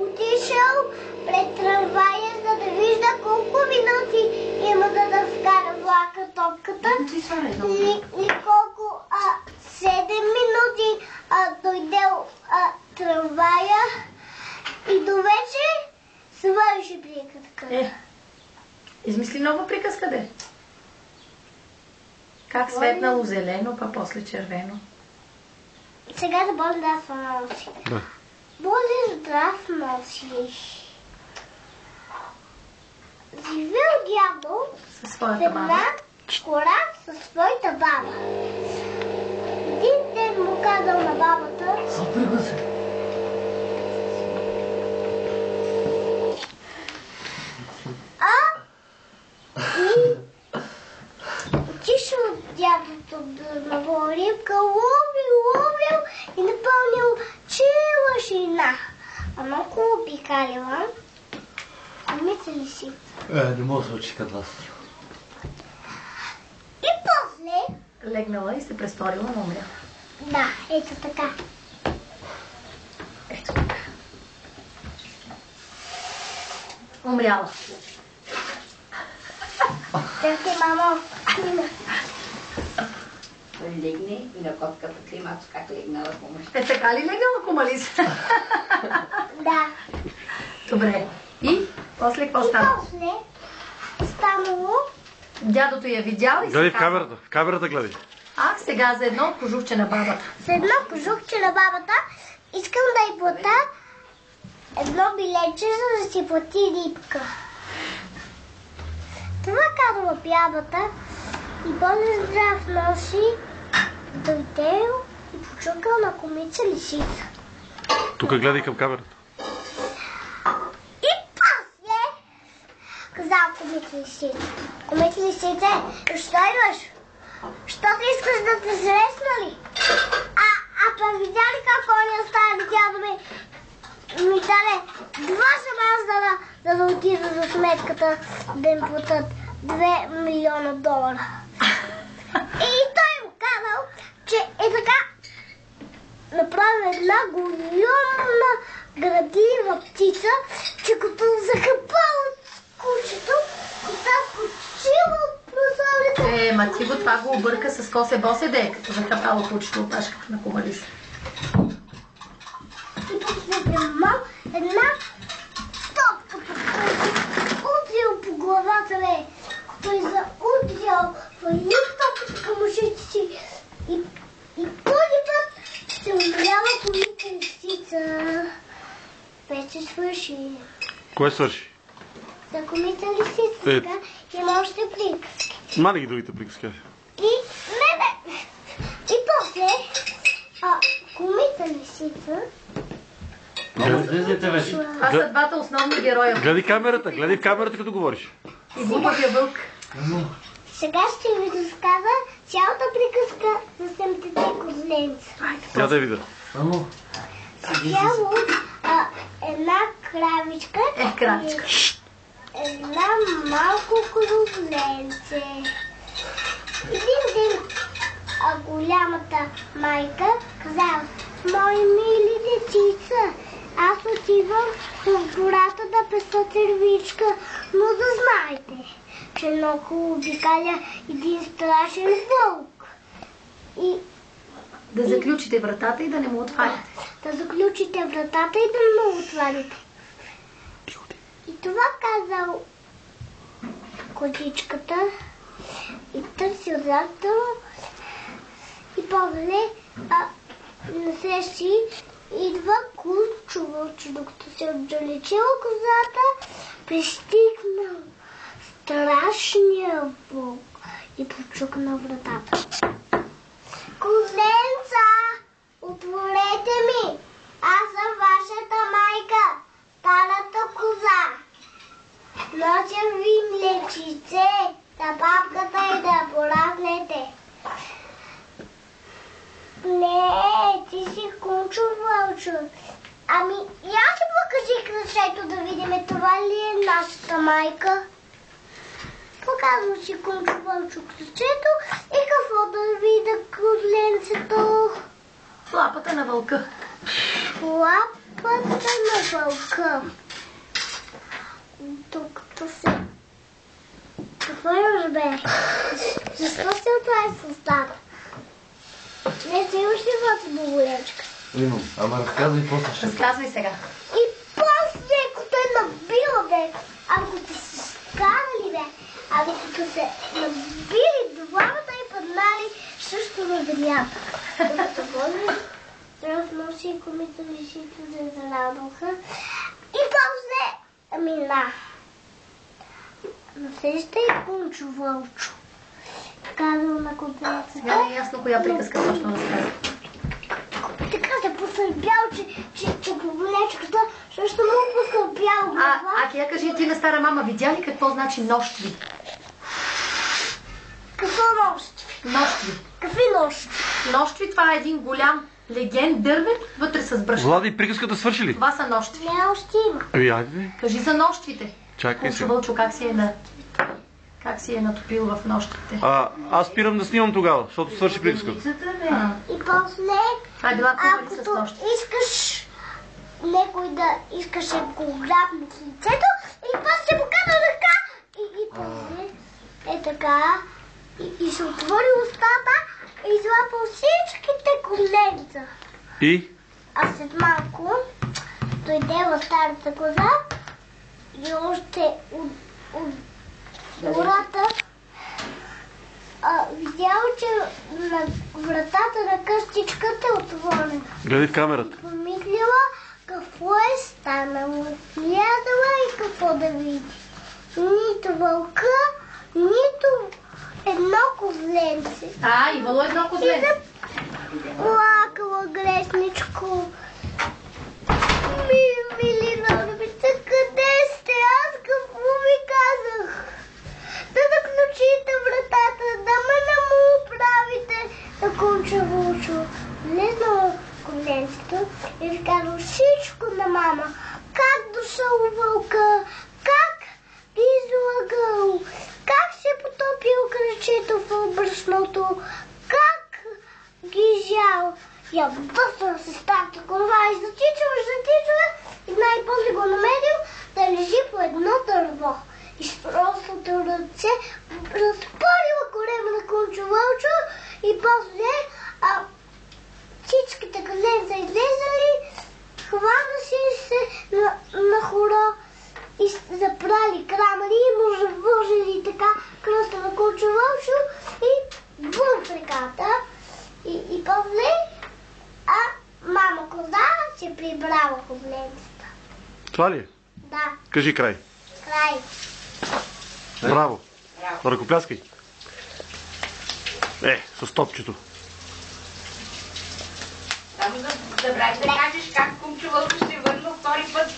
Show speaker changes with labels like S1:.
S1: отишъл пред трамвая, за да вижда колко минути има да вкара влака топката. И колко 7 минути дойдел трамвая и до вечер свърши приказка.
S2: Измисли нова приказка, де? Как светнало зелено, па после червено.
S1: Сега да бъдем здрав носи. Бъде здрав носи. Живел дядо
S2: със своята баба.
S1: Кора със своята баба. Един ден му казал на бабата: отишъл дядото да налови рибка, ловил и напълнил лъжина. Ама ако обикалила, мисля ли си?
S3: Не мога да се учи като вас.
S1: И после...
S2: Легнала и се престорила, но умряла.
S1: Да, ето така.
S2: Ето така. Умряла.
S1: Чакай, мамо.
S4: Легне и на котката климат, как легнала помощ.
S2: Така ли легнала, кумалис?
S1: Да.
S2: Добре. И после какво стана?
S1: И после станало...
S2: Дядото я видял и
S5: гледай в камерата. В камерата гледай.
S2: Сега за едно кожухче на бабата.
S1: За едно кожухче на бабата искам да й плата едно билече, за да си плати рибка. Това казала бабата и Боже здрав носи дойдел и почукал на кумица лисица.
S5: Тук гледай към камерата.
S1: И после казал кумица лисица: кумица лисица, защо идваш? Що ти искаш да те срещна ли? Па видя ли как оня стая дядо ми даде 2 шамазана, за да отида за сметката да им платят $2 милиона. И той му казал, че е така направи една голяма градива птица, че като захапал от кучето, кота скочила от прозореца.
S2: Ма ти това го обърка с косе-босе, де, като захапало кучето от ташката на кумалис.
S1: И после дремал една стопка удрил по главата ми. Той заудрял в една стопка към ушите си. И този път се умряла кумица лисица. Вече свърши.
S5: Кое свърши?
S1: За кумица лисица сега има още приказки.
S5: Мани ги другите приказки.
S1: И после кумица лисица...
S3: Излизайте вече.
S2: Това са двата основни героя.
S5: Гледай камерата, гледай в камерата, като говориш.
S2: И глупавия вълк.
S1: Сега ще ви разказа цялата приказка за 7-те козленца.
S5: Я да видя.
S1: Цяло една кравичка
S2: крачка.
S1: Една малко козленце. Един ден голямата майка казала: мои мили дечица, аз отивам в гората да песа червичка, но да знаете, че много обикаля един страшен вълк. И
S2: да заключите вратата и да не му отваряте.
S1: Да заключите вратата и да не му отваряте. И това казал котичката и търсил зато и после насрещи идва кучо вълче, докато се отдалечила козата, пристигнал страшния вълк и почукна вратата. Козленца, отворете ми! Аз съм вашата майка, старата коза. Нося ви млечице, да бабката и да пораснете. Не, ти си кучо вълчо. Ами, я се покажи кръчето да видим, това ли е нашата майка? Показва си кучо вълчо кръчето и какво да видя козленцето?
S2: Лапата на вълка.
S1: Лапата пътя на вълка. Докато се... Какво имаш, бе? Защо се отваря с устата? Не си имаш ли вътре боболечка?
S3: Имам. Ама разказвай после ще.
S2: Разказвай сега.
S1: И после, като е набила, бе, ако те се скарали, бе, ами като се набили двамата и паднали, също набрията. Докато води, разноси и комите лишите да зарадваха. И после мина. Насеща и Кунчо Вълчо. Казал на купеца.
S2: Сега не е ясно коя приказка точно разказва.
S1: Така се посърбял, че боболечката също много посърбял глава.
S2: Акия, кажи ти на стара мама, видя ли какво значи нощви?
S1: Какво нощи?
S2: Нощви.
S1: Какви нощи?
S2: Нощви, това е един голям леген дървен, вътре с брашно.
S5: Влади, приказката свърши ли?
S2: Това са нощви.
S1: Не, още има.
S5: Ами, айде.
S2: Кажи за нощвите.
S5: Чакай
S2: Кунчо
S5: се.
S2: Вълчо, как си е натопил в нощите?
S5: Аз спирам да снимам тогава, защото свърши приказката.
S1: И после,
S2: Това е била купали с
S1: ако
S2: нощи.
S1: искаш някой да искаше го грабне с лицето, и после му казва ръка, и после е така, и се отвори устата, и излапал всичките коленца.
S5: И?
S1: А след малко дойде в старата коза и още от гората видял, че на вратата на къщичката е отворена.
S5: Гледай в камерата.
S1: Помислила какво е станало. Гледала и какво да види. Нито вълка, нито едно козленце.
S2: Имало едно козленце.
S1: Плакала грешничко. Мили норбица, къде сте? Аз какво ви казах? Да заключите вратата, да ме не му оправите. На Кунчо Вълчо влезнало коленцето и ви казал всичко на мама. Как дошъл вълка, как ги излагал, как се потопил кръчето в брашното, как ги жал. Я бъсна се старата корова и затичала и най-после го намерил да лежи по едно дърво. И с простото ръце разпорила корема на Кунчо Вълчо и после всичките коленца излезали, хванали се на хоро и запрали крамали и му завържили така кръста на Кунчо Вълчо и бум в реката. И после мама коза се прибрала козленцата.
S5: Това ли е?
S1: Да,
S5: Кажи край.
S1: край.
S5: Браво. Ръкопляскай. С топчето.
S4: Само да забравиш да кажеш как Кунчо Вълчо ще върна втори път.